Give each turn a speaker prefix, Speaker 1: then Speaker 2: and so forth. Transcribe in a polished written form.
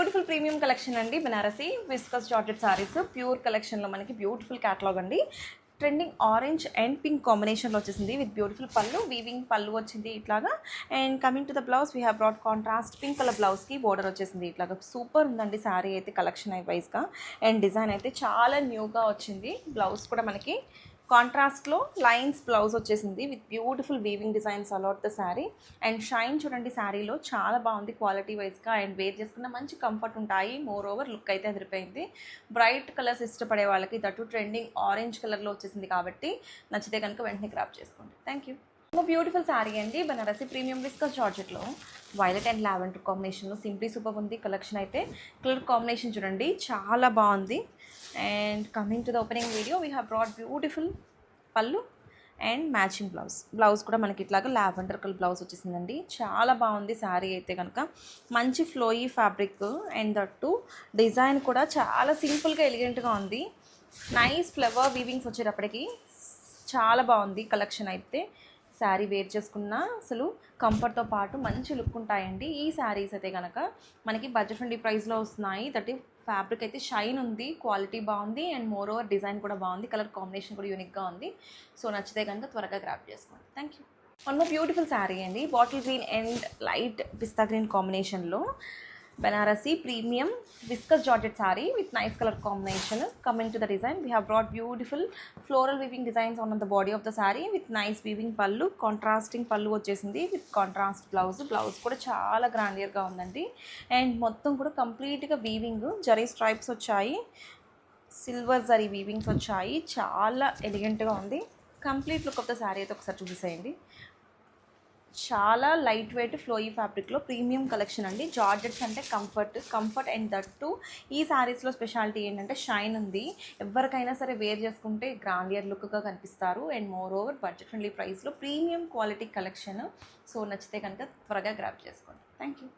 Speaker 1: Beautiful premium collection అండి. Banarasi viscous georgette saris pure కలెక్షన్లో మనకి బ్యూటిఫుల్ క్యాటలాగ్ అండి. ట్రెండింగ్ ఆరెంజ్ అండ్ పింక్ కాంబినేషన్లో వచ్చేసింది విత్ బ్యూటిఫుల్ పళ్ళు, వీవింగ్ పళ్ళు వచ్చింది ఇట్లాగా. And coming to the blouse we have brought contrast pink colour బ్లౌజ్కి బోర్డర్ వచ్చేసింది ఇట్లాగా. సూపర్ ఉందండి శారీ అయితే కలెక్షన్ వైజ్గా. అండ్ డిజైన్ అయితే చాలా న్యూగా వచ్చింది. బ్లౌజ్ కూడా మనకి కాంట్రాస్ట్లో లైన్స్ బ్లౌజ్ వచ్చేసింది with beautiful weaving designs a lot the sari. And shine చూడండి శారీలో చాలా బాగుంది క్వాలిటీ వైజ్గా. అండ్ వేర్ చేసుకున్న మంచి కంఫర్ట్ ఉంటాయి. మోర్ ఓవర్ లుక్ అయితే అదిరిపోయింది. బ్రైట్ కలర్స్ ఇష్టపడే వాళ్ళకి దట్టు ట్రెండింగ్ ఆరెంజ్ కలర్లో వచ్చేసింది కాబట్టి నచ్చితే కనుక వెంటనే గ్రాప్ చేసుకోండి. Thank you. బ్యూటిఫుల్ శారీ అండి. బనారసి ప్రీమియం విస్కస్ జార్జెట్లో వైలెట్ అండ్ లావెండర్ కాంబినేషన్లో సింప్లీ సూపర్ ఉంది కలెక్షన్ అయితే. కలర్ కాంబినేషన్ చూడండి చాలా బాగుంది. And coming to the opening video we have brought beautiful pallu and matching blouse కూడా మనకి ఇట్లాగా లావెండర్ కలర్ బ్లౌజ్ వచ్చేసిందండి. చాలా బాగుంది శారీ అయితే కనుక. మంచి flowy fabric and that design కూడా చాలా సింపుల్గా ఎలిగెంట్గా ఉంది. నైస్ ఫ్లవర్ వీవింగ్స్ వచ్చేటప్పటికి చాలా బాగుంది కలెక్షన్ అయితే. శారీ వేర్ చేసుకున్న అసలు కంఫర్ట్తో పాటు మంచి లుక్ ఉంటాయండి ఈ శారీస్ అయితే కనుక. మనకి బడ్జెట్ ఫ్రెండ్లీ ప్రైస్లో వస్తున్నాయి. దట్ ఫ్యాబ్రిక్ అయితే షైన్ ఉంది, క్వాలిటీ బాగుంది అండ్ మోర్ ఓవర్ డిజైన్ కూడా బాగుంది. కలర్ కాంబినేషన్ కూడా యూనిక్గా ఉంది. సో నచ్చితే కనుక త్వరగా గ్రాప్ చేసుకోండి. Thank you. One more beautiful sari అండి. Bottle green and light pista green కాంబినేషన్లో Banarasi premium viscose georgette saree with nice color combination. Coming to the design, we have brought beautiful floral weaving designs on the body of the saree with nice weaving pallu, contrasting pallu వచ్చేసింది with contrast blouse కూడా చాలా గ్రాండియర్గా ఉందండి. And మొత్తం కూడా కంప్లీట్గా weaving zari stripes వచ్చాయి, silver zari వీవింగ్స్ వచ్చాయి. చాలా ఎలిగెంట్గా ఉంది. Complete look of the sari అయితే ఒకసారి చూసేయండి. చాలా లైట్ వెయిట్ ఫ్లోయీ ఫ్యాబ్రిక్లో ప్రీమియం కలెక్షన్ అండి. జార్జెట్స్ అంటే కంఫర్ట్ అండ్ దట్టు ఈ శారీస్లో స్పెషాలిటీ ఏంటంటే షైన్ ఉంది. ఎవరికైనా సరే వేర్ చేసుకుంటే గ్రాండియర్ లుక్గా కనిపిస్తారు. And more over budget friendly ప్రైస్లో ప్రీమియం క్వాలిటీ కలెక్షన్. సో నచ్చితే కనుక త్వరగా గ్రాప్ చేసుకోండి. Thank you.